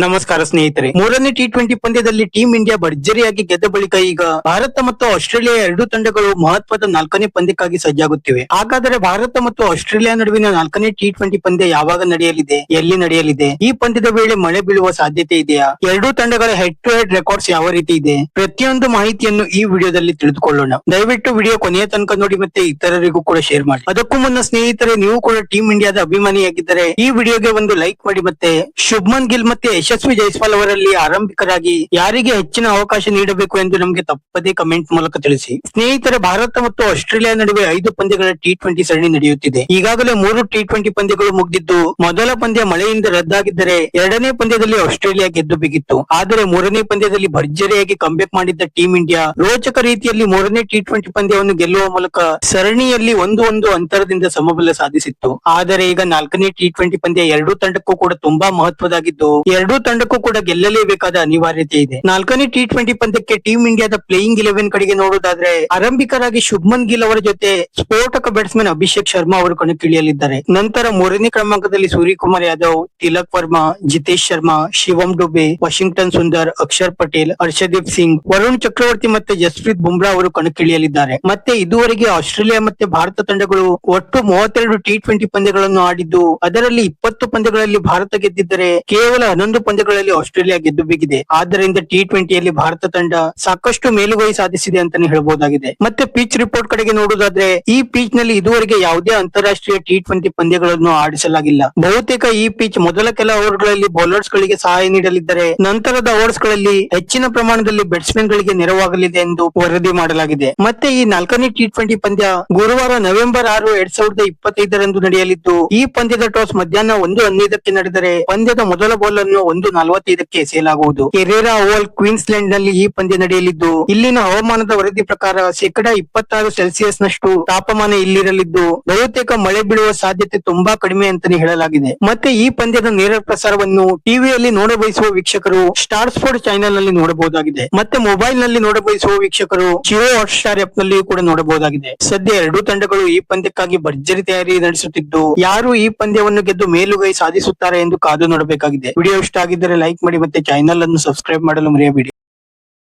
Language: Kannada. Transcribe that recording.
ನಮಸ್ಕಾರ ಸ್ನೇಹಿತರೆ, ಮೂರನೇ ಟಿ20 ಪಂದ್ಯದಲ್ಲಿ ಟೀಂ ಇಂಡಿಯಾ ಭರ್ಜರಿಯಾಗಿ ಗೆದ್ದ ಬಳಿಕ ಈಗ ಭಾರತ ಮತ್ತು ಆಸ್ಟ್ರೇಲಿಯಾ ಎರಡೂ ತಂಡಗಳು ಮಹತ್ವದ 4ನೇ ಪಂದ್ಯಕ್ಕಾಗಿ ಸಜ್ಜಾಗುತ್ತಿವೆ. ಹಾಗಾದರೆ ಭಾರತ ಮತ್ತು ಆಸ್ಟ್ರೇಲಿಯಾ ನಡುವಿನ 4ನೇ ಟಿ20 ಪಂದ್ಯ ಯಾವಾಗ ನಡೆಯಲಿದೆ, ಎಲ್ಲಿ ನಡೆಯಲಿದೆ, ಈ ಪಂದ್ಯದ ವೇಳೆ ಮಳೆ ಬೀಳುವ ಸಾಧ್ಯತೆ ಇದೆಯಾ, ಎರಡೂ ತಂಡಗಳ ಹೆಡ್ ಟು ಹೆಡ್ ರೆಕಾರ್ಡ್ಸ್ ಯಾವ ರೀತಿ ಇದೆ, ಪ್ರತಿಯೊಂದು ಮಾಹಿತಿಯನ್ನು ಈ ವಿಡಿಯೋದಲ್ಲಿ ತಿಳಿದುಕೊಳ್ಳೋಣ. ದಯವಿಟ್ಟು ವಿಡಿಯೋ ಕೊನೆಯ ತನಕ ನೋಡಿ ಮತ್ತೆ ಇತರರಿಗೂ ಕೂಡ ಶೇರ್ ಮಾಡಿ. ಅದಕ್ಕೂ ಮುನ್ನ ಸ್ನೇಹಿತರೆ, ನೀವು ಕೂಡ ಟೀಂ ಇಂಡಿಯಾದ ಅಭಿಮಾನಿಯಾಗಿದ್ದರೆ ಈ ವಿಡಿಯೋಗೆ ಒಂದು ಲೈಕ್ ಮಾಡಿ. ಮತ್ತೆ ಶುಭ್ಮನ್ ಗಿಲ್ ಮತ್ತೆ ಯಶಸ್ವಿ ಜೈಸ್ವಾಲ್ ಅವರಲ್ಲಿ ಆರಂಭಿಕರಾಗಿ ಯಾರಿಗೆ ಹೆಚ್ಚಿನ ಅವಕಾಶ ನೀಡಬೇಕು ಎಂದು ನಮಗೆ ತಪ್ಪದೇ ಕಮೆಂಟ್ ಮೂಲಕ ತಿಳಿಸಿ. ಸ್ನೇಹಿತರೆ, ಭಾರತ ಮತ್ತು ಆಸ್ಟ್ರೇಲಿಯಾ ನಡುವೆ 5 ಪಂದ್ಯಗಳ ಟಿ20 ಸರಣಿ ನಡೆಯುತ್ತಿದೆ. ಈಗಾಗಲೇ 3 ಟಿ20 ಪಂದ್ಯಗಳು ಮುಗಿದಿದ್ದು, ಮೊದಲ ಪಂದ್ಯ ಮಳೆಯಿಂದ ರದ್ದಾಗಿದ್ದರೆ ಎರಡನೇ ಪಂದ್ಯದಲ್ಲಿ ಆಸ್ಟ್ರೇಲಿಯಾ ಗೆದ್ದು ಬಿಗಿತ್ತು. ಆದರೆ ಮೂರನೇ ಪಂದ್ಯದಲ್ಲಿ ಭರ್ಜರಿಯಾಗಿ ಕಂಬ್ಯಾಕ್ ಮಾಡಿದ್ದ ಟೀಂ ಇಂಡಿಯಾ ರೋಚಕ ರೀತಿಯಲ್ಲಿ ಮೂರನೇ ಟಿ20 ಪಂದ್ಯವನ್ನು ಗೆಲ್ಲುವ ಮೂಲಕ ಸರಣಿಯಲ್ಲಿ 1-1 ಅಂತರದಿಂದ ಸಮಬಲ ಸಾಧಿಸಿತ್ತು. ಆದರೆ ಈಗ 4ನೇ ಟಿ20 ಪಂದ್ಯ ಎರಡೂ ತಂಡಕ್ಕೂ ಕೂಡ ತುಂಬಾ ಮಹತ್ವದಾಗಿದ್ದು, ಎರಡೂ ತಂಡಕ್ಕೂ ಕೂಡ ಗೆಲ್ಲಲೇಬೇಕಾದ ಅನಿವಾರ್ಯತೆ ಇದೆ. 4ನೇ ಟಿ20 ಪಂದ್ಯಕ್ಕೆ ಟೀಂ ಇಂಡಿಯಾದ ಪ್ಲೇಯಿಂಗ್ 11 ಕಡೆಗೆ ನೋಡುವುದಾದ್ರೆ, ಆರಂಭಿಕರಾಗಿ ಶುಭ್ಮನ್ ಗಿಲ್ ಅವರ ಜೊತೆ ಸ್ಫೋಟಕ ಬ್ಯಾಟ್ಸ್ಮನ್ ಅಭಿಷೇಕ್ ಶರ್ಮಾ ಅವರು ಕಣಕ್ಕಿಳಿಯಲಿದ್ದಾರೆ. ನಂತರ 3ನೇ ಕ್ರಮಾಂಕದಲ್ಲಿ ಸೂರ್ಯಕುಮಾರ್ ಯಾದವ್, ತಿಲಕ್ ವರ್ಮಾ, ಜಿತೇಶ್ ಶರ್ಮಾ, ಶಿವಮ್ ಡುಬೆ, ವಾಷಿಂಗ್ಟನ್ ಸುಂದರ್, ಅಕ್ಷರ್ ಪಟೇಲ್, ಹರ್ಷದೀಪ್ ಸಿಂಗ್, ವರುಣ್ ಚಕ್ರವರ್ತಿ ಮತ್ತೆ ಜಸ್ಪ್ರೀತ್ ಬುಮ್ರಾ ಅವರು ಕಣಕ್ಕಿಳಿಯಲಿದ್ದಾರೆ. ಮತ್ತೆ ಇದುವರೆಗೆ ಆಸ್ಟ್ರೇಲಿಯಾ ಮತ್ತೆ ಭಾರತ ತಂಡಗಳು ಒಟ್ಟು 32 ಟಿ20 ಪಂದ್ಯಗಳನ್ನು ಆಡಿದ್ದು, ಅದರಲ್ಲಿ 20 ಪಂದ್ಯಗಳಲ್ಲಿ ಭಾರತ ಗೆದ್ದಿದ್ದರೆ ಕೇವಲ 11 ಪಂದ್ಯಗಳಲ್ಲಿ ಆಸ್ಟ್ರೇಲಿಯಾ ಗೆದ್ದು ಬಿಗಿದೆ. ಆದ್ದರಿಂದ ಟಿ20ಯಲ್ಲಿ ಭಾರತ ತಂಡ ಸಾಕಷ್ಟು ಮೇಲುಗೈ ಸಾಧಿಸಿದೆ ಅಂತಾನೆ ಹೇಳಬಹುದಾಗಿದೆ. ಮತ್ತೆ ಪಿಚ್ ರಿಪೋರ್ಟ್ ಕಡೆಗೆ ನೋಡುವುದಾದ್ರೆ, ಈ ಪಿಚ್ ನಲ್ಲಿ ಇದುವರೆಗೆ ಯಾವುದೇ ಅಂತಾರಾಷ್ಟ್ರೀಯ ಟಿ20 ಪಂದ್ಯಗಳನ್ನು ಆಡಿಸಲಾಗಿಲ್ಲ. ಬಹುತೇಕ ಈ ಪಿಚ್ ಮೊದಲ ಕೆಲ ಓವರ್ಗಳಲ್ಲಿ ಬೌಲರ್ಸ್ ಗಳಿಗೆ ಸಹಾಯ ನೀಡಲಿದ್ದರೆ, ನಂತರದ ಓವರ್ಸ್ ಗಳಲ್ಲಿ ಹೆಚ್ಚಿನ ಪ್ರಮಾಣದಲ್ಲಿ ಬ್ಯಾಟ್ಸ್ಮನ್ ಗಳಿಗೆ ನೆರವಾಗಲಿದೆ ಎಂದು ವರದಿ ಮಾಡಲಾಗಿದೆ. ಮತ್ತೆ ಈ 4ನೇ ಟಿ20 ಪಂದ್ಯ ಗುರುವಾರ ನವೆಂಬರ್ 6, 2025ರಂದು ನಡೆಯಲಿದ್ದು, ಈ ಪಂದ್ಯದ ಟಾಸ್ ಮಧ್ಯಾಹ್ನ 1:15ಕ್ಕೆ ನಡೆದರೆ ಪಂದ್ಯದ ಮೊದಲ ಬಾಲ್ ಅನ್ನು 1:45ಕ್ಕೆ ಎಸೆಯಲಾಗುವುದು. ಕೆರೇರಾ ಓವಲ್ ಕ್ವೀನ್ಸ್ಲೆಂಡ್ ನಲ್ಲಿ ಈ ಪಂದ್ಯ ನಡೆಯಲಿದ್ದು, ಇಲ್ಲಿನ ಹವಾಮಾನದ ವರದಿ ಪ್ರಕಾರ 26% ನಷ್ಟು ತಾಪಮಾನ ಇಲ್ಲಿರಲಿದ್ದು, ಬಹುತೇಕ ಮಳೆ ಬೀಳುವ ಸಾಧ್ಯತೆ ತುಂಬಾ ಕಡಿಮೆ ಅಂತಾನೆ ಹೇಳಲಾಗಿದೆ. ಮತ್ತೆ ಈ ಪಂದ್ಯದ ನೇರ ಪ್ರಸಾರವನ್ನು ಟಿವಿಯಲ್ಲಿ ನೋಡಬಯಸುವ ವೀಕ್ಷಕರು ಸ್ಟಾರ್ ಸ್ಪೋರ್ಟ್ಸ್ ಚಾನೆಲ್ ನಲ್ಲಿ ನೋಡಬಹುದಾಗಿದೆ. ಮತ್ತೆ ಮೊಬೈಲ್ ನಲ್ಲಿ ನೋಡಬಯಸುವ ವೀಕ್ಷಕರು ಜಿಯೋ ಹಾಟ್ಸ್ಟಾರ್ ಆಪ್ ನಲ್ಲಿ ಕೂಡ ನೋಡಬಹುದಾಗಿದೆ. ಸದ್ಯ ಎರಡೂ ತಂಡಗಳು ಈ ಪಂದ್ಯಕ್ಕಾಗಿ ಭರ್ಜರಿ ತಯಾರಿ ನಡೆಸುತ್ತಿದ್ದು, ಯಾರು ಈ ಪಂದ್ಯವನ್ನು ಗೆದ್ದು ಮೇಲುಗೈ ಸಾಧಿಸುತ್ತಾರೆ ಎಂದು ಕಾದು ನೋಡಬೇಕಾಗಿದೆ. ವಿಡಿಯೋ ಇಷ್ಟ ಆಗಿದ್ದರೆ ಲೈಕ್ ಮಾಡಿ ಮತ್ತೆ ಚಾನೆಲ್ ಅನ್ನು ಸಬ್ಸ್ಕ್ರೈಬ್ ಮಾಡಲು ಮರೆಯಬೇಡಿ.